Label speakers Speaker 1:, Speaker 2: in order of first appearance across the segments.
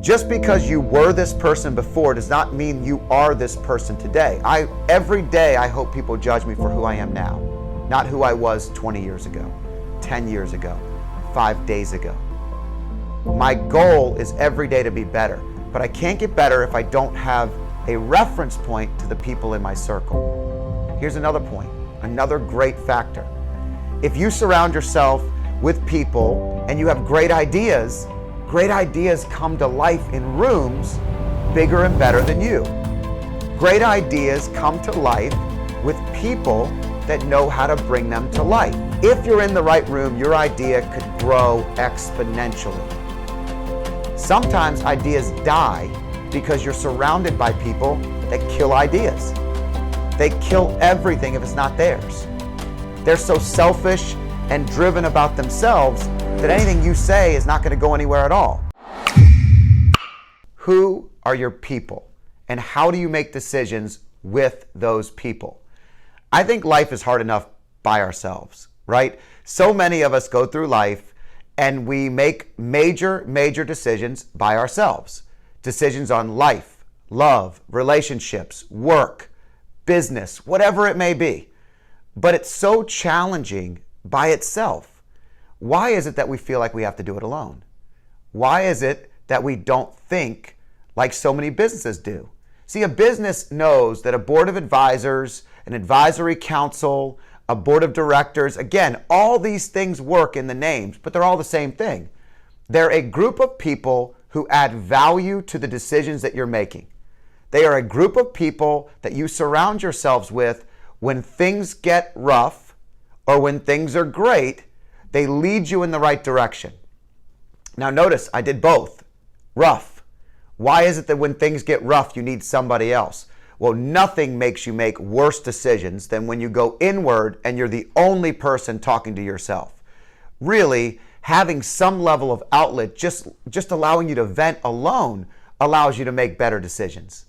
Speaker 1: Just because you were this person before does not mean you are this person today. Every day I hope people judge me for who I am now, not who I was 20 years ago, 10 years ago, 5 days ago. My goal is every day to be better, but I can't get better if I don't have a reference point to the people in my circle. Here's another point, another great factor. If you surround yourself with people and you have great ideas come to life in rooms bigger and better than you. Great ideas come to life with people that know how to bring them to life. If you're in the right room, your idea could grow exponentially. Sometimes ideas die because you're surrounded by people that kill ideas. They kill everything if it's not theirs. They're so selfish and driven about themselves that anything you say is not going to go anywhere at all. Who are your people, and how do you make decisions with those people? I think life is hard enough by ourselves, right? So many of us go through life and we make major decisions by ourselves. Decisions on life, love, relationships, work, business, whatever it may be. But it's so challenging by itself. Why is it that we feel like we have to do it alone? Why is it that we don't think like so many businesses do? See, a business knows that a board of advisors, an advisory council, a board of directors, again, all these things work in the names, but they're all the same thing. They're a group of people who add value to the decisions that you're making. They are a group of people that you surround yourselves with when things get rough or when things are great. They lead you in the right direction. Now notice, I did both. Rough. Why is it that when things get rough, you need somebody else? Well, nothing makes you make worse decisions than when you go inward and you're the only person talking to yourself. Really, having some level of outlet, just allowing you to vent alone, allows you to make better decisions.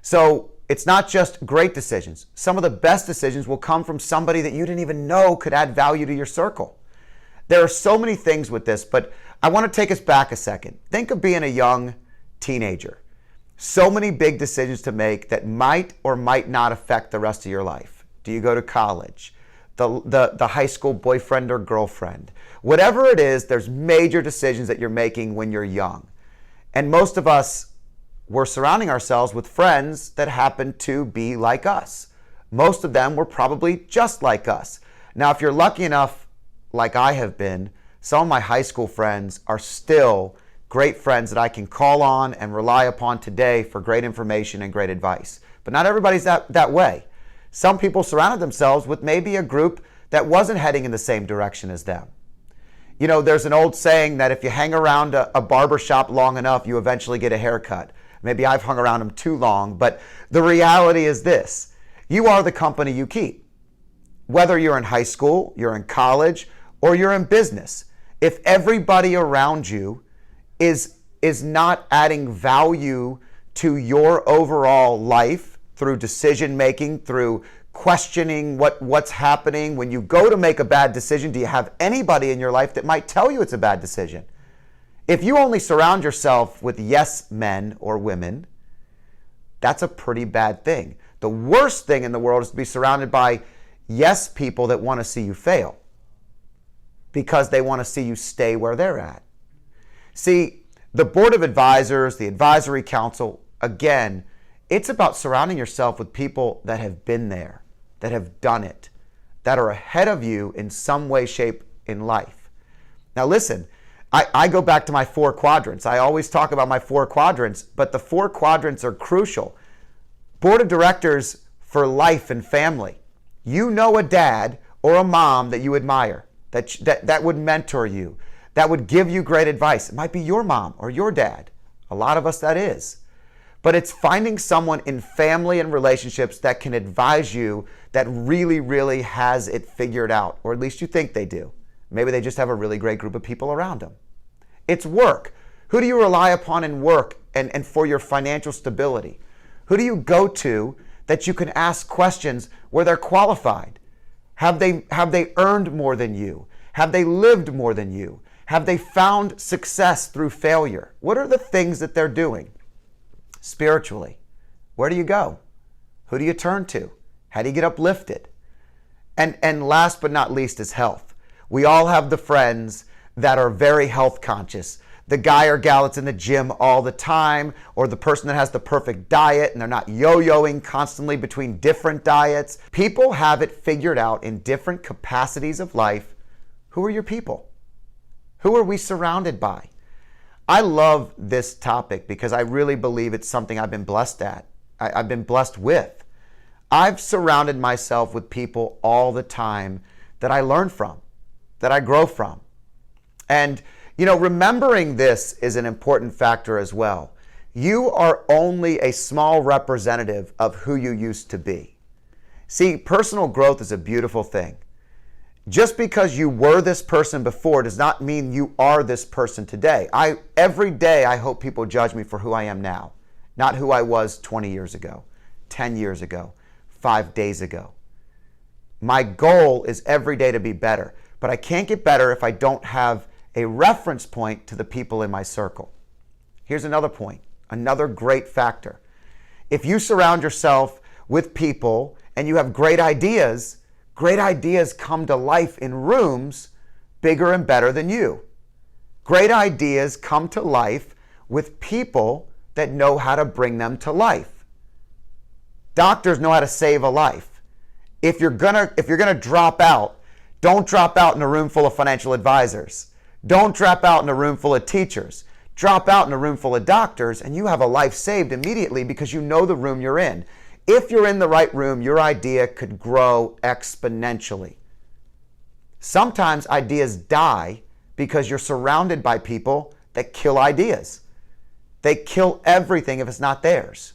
Speaker 1: So it's not just great decisions. Some of the best decisions will come from somebody that you didn't even know could add value to your circle. There are so many things with this, but I want to take us back a second. Think of being a young teenager. So many big decisions to make that might or might not affect the rest of your life. Do you go to college? The high school boyfriend or girlfriend? Whatever it is, there's major decisions that you're making when you're young. And most of us, we're surrounding ourselves with friends that happen to be like us. Most of them were probably just like us. Now, if you're lucky enough, like I have been, some of my high school friends are still great friends that I can call on and rely upon today for great information and great advice. But not everybody's that way. Some people surrounded themselves with maybe a group that wasn't heading in the same direction as them. You know, there's an old saying that if you hang around a barber shop long enough, you eventually get a haircut. Maybe I've hung around them too long, but the reality is this: you are the company you keep. Whether you're in high school, you're in college, or you're in business, if everybody around you is not adding value to your overall life through decision making, through questioning what's happening, when you go to make a bad decision, do you have anybody in your life that might tell you it's a bad decision? If you only surround yourself with yes men or women, that's a pretty bad thing. The worst thing in the world is to be surrounded by yes people that want to see you fail, because they want to see you stay where they're at. See, the board of advisors, the advisory council, again, it's about surrounding yourself with people that have been there, that have done it, that are ahead of you in some way, shape in life. Now listen, I go back to my 4 quadrants. I always talk about my 4 quadrants, but the 4 quadrants are crucial. Board of directors for life and family. You know a dad or a mom that you admire, that would mentor you, that would give you great advice. It might be your mom or your dad. A lot of us that is. But it's finding someone in family and relationships that can advise you, that really, really has it figured out, or at least you think they do. Maybe they just have a really great group of people around them. It's work. Who do you rely upon in work and for your financial stability? Who do you go to that you can ask questions where they're qualified? Have they earned more than you? Have they lived more than you? Have they found success through failure? What are the things that they're doing? Spiritually, where do you go? Who do you turn to? How do you get uplifted? And last but not least is health. We all have the friends that are very health conscious. The guy or gal that's in the gym all the time, or the person that has the perfect diet and they're not yo-yoing constantly between different diets. People have it figured out in different capacities of life. Who are your people? Who are we surrounded by? I love this topic because I really believe it's something I've been blessed at. I've been blessed with. I've surrounded myself with people all the time that I learn from, that I grow from. And remembering this is an important factor as well. You are only a small representative of who you used to be. See, personal growth is a beautiful thing. Just because you were this person before does not mean you are this person today. Every day I hope people judge me for who I am now, not who I was 20 years ago, 10 years ago, 5 days ago. My goal is every day to be better, but I can't get better if I don't have a reference point to the people in my circle. Here's another point, another great factor. If you surround yourself with people and you have great ideas come to life in rooms bigger and better than you. Great ideas come to life with people that know how to bring them to life. Doctors know how to save a life. If you're gonna drop out, don't drop out in a room full of financial advisors. Don't drop out in a room full of teachers. Drop out in a room full of doctors and you have a life saved immediately because you know the room you're in. If you're in the right room, your idea could grow exponentially. Sometimes ideas die because you're surrounded by people that kill ideas. They kill everything if it's not theirs.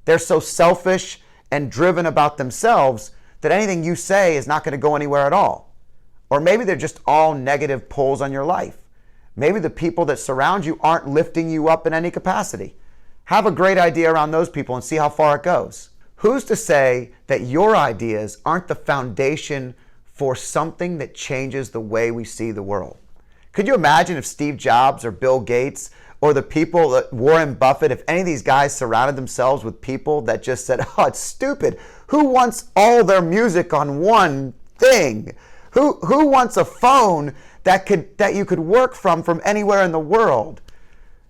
Speaker 1: They're so selfish and driven about themselves that anything you say is not going to go anywhere at all. Or maybe they're just all negative pulls on your life. Maybe the people that surround you aren't lifting you up in any capacity. Have a great idea around those people and see how far it goes. Who's to say that your ideas aren't the foundation for something that changes the way we see the world? Could you imagine if Steve Jobs or Bill Gates or the people that Warren Buffett, if any of these guys surrounded themselves with people that just said, oh, it's stupid. Who wants all their music on one thing? Who wants a phone that you could work from anywhere in the world?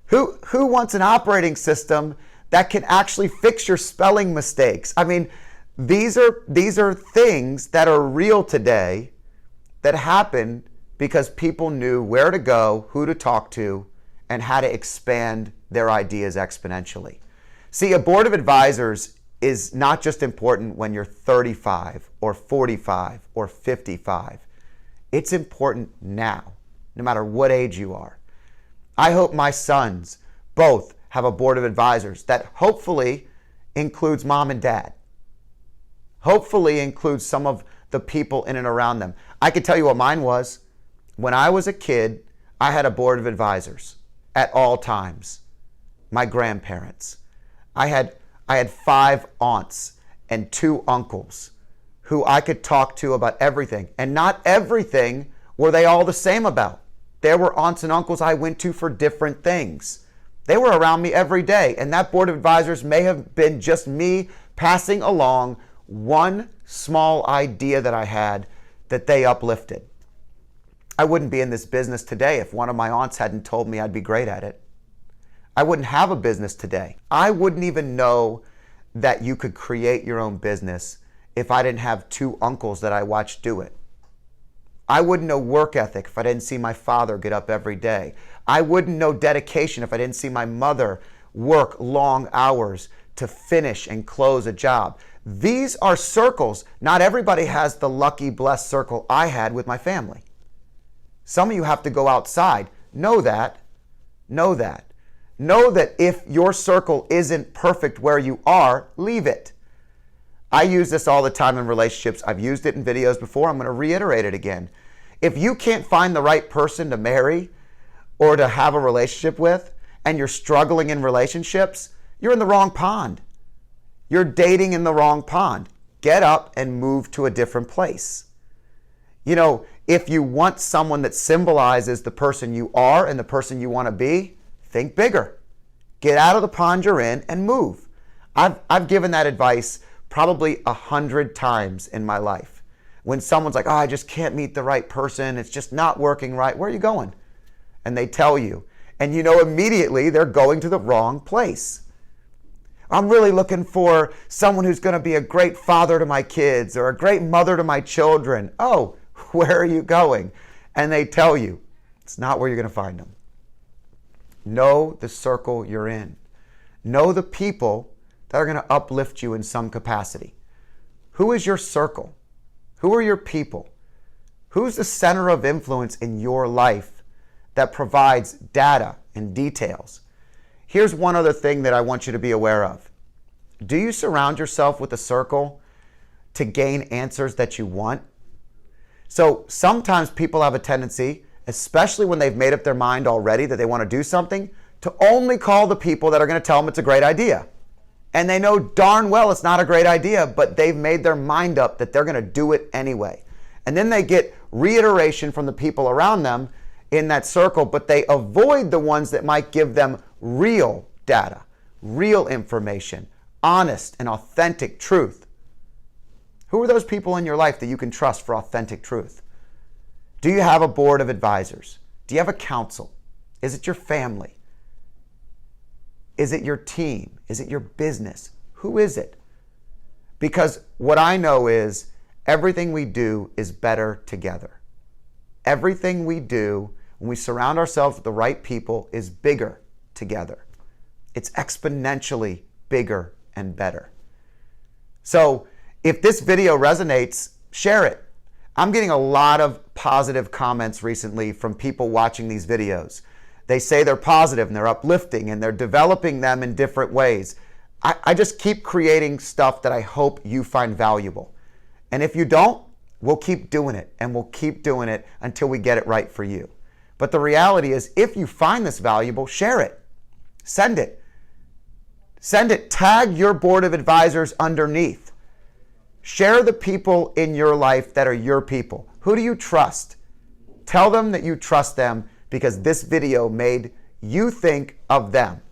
Speaker 1: Who wants an operating system that can actually fix your spelling mistakes? I mean, these are things that are real today that happen because people knew where to go, who to talk to, and how to expand their ideas exponentially. See, a board of advisors is not just important when you're 35 or 45 or 55. It's important now, no matter what age you are. I hope my sons both have a board of advisors that hopefully includes mom and dad. Hopefully includes some of the people in and around them. I can tell you what mine was. When I was a kid, I had a board of advisors at all times. My grandparents. I had 5 aunts and 2 uncles who I could talk to about everything. And not everything were they all the same about. There were aunts and uncles I went to for different things. They were around me every day. And that board of advisors may have been just me passing along one small idea that I had that they uplifted. I wouldn't be in this business today if one of my aunts hadn't told me I'd be great at it. I wouldn't have a business today. I wouldn't even know that you could create your own business if I didn't have 2 uncles that I watched do it. I wouldn't know work ethic if I didn't see my father get up every day. I wouldn't know dedication if I didn't see my mother work long hours to finish and close a job. These are circles. Not everybody has the lucky, blessed circle I had with my family. Some of you have to go outside. Know that. Know that. Know that if your circle isn't perfect where you are, leave it. I use this all the time in relationships. I've used it in videos before. I'm going to reiterate it again. If you can't find the right person to marry or to have a relationship with, and you're struggling in relationships, you're in the wrong pond. You're dating in the wrong pond. Get up and move to a different place. You know, If you want someone that symbolizes the person you are and the person you want to be, think bigger. Get out of the pond you're in and move. I've given that advice probably 100 times in my life. When someone's like, oh, I just can't meet the right person, it's just not working right, where are you going? And they tell you. And you know immediately they're going to the wrong place. I'm really looking for someone who's going to be a great father to my kids or a great mother to my children. Oh, where are you going? And they tell you, it's not where you're going to find them. Know the circle you're in. Know the people that are going to uplift you in some capacity. Who is your circle? Who are your people? Who's the center of influence in your life that provides data and details? Here's one other thing that I want you to be aware of. Do you surround yourself with a circle to gain answers that you want? So sometimes people have a tendency, especially when they've made up their mind already that they want to do something, to only call the people that are going to tell them it's a great idea. And they know darn well it's not a great idea, but they've made their mind up that they're going to do it anyway. And then they get reiteration from the people around them in that circle, but they avoid the ones that might give them real data, real information, honest and authentic truth. Who are those people in your life that you can trust for authentic truth? Do you have a board of advisors? Do you have a council? Is it your family? Is it your team? Is it your business? Who is it? Because what I know is everything we do is better together. Everything we do when we surround ourselves with the right people is bigger together. It's exponentially bigger and better. So if this video resonates, share it. I'm getting a lot of positive comments recently from people watching these videos. They say they're positive and they're uplifting and they're developing them in different ways. I just keep creating stuff that I hope you find valuable. And if you don't, we'll keep doing it and we'll keep doing it until we get it right for you. But the reality is, if you find this valuable, share it. Send it. Send it. Tag your board of advisors underneath. Share the people in your life that are your people. Who do you trust? Tell them that you trust them because this video made you think of them.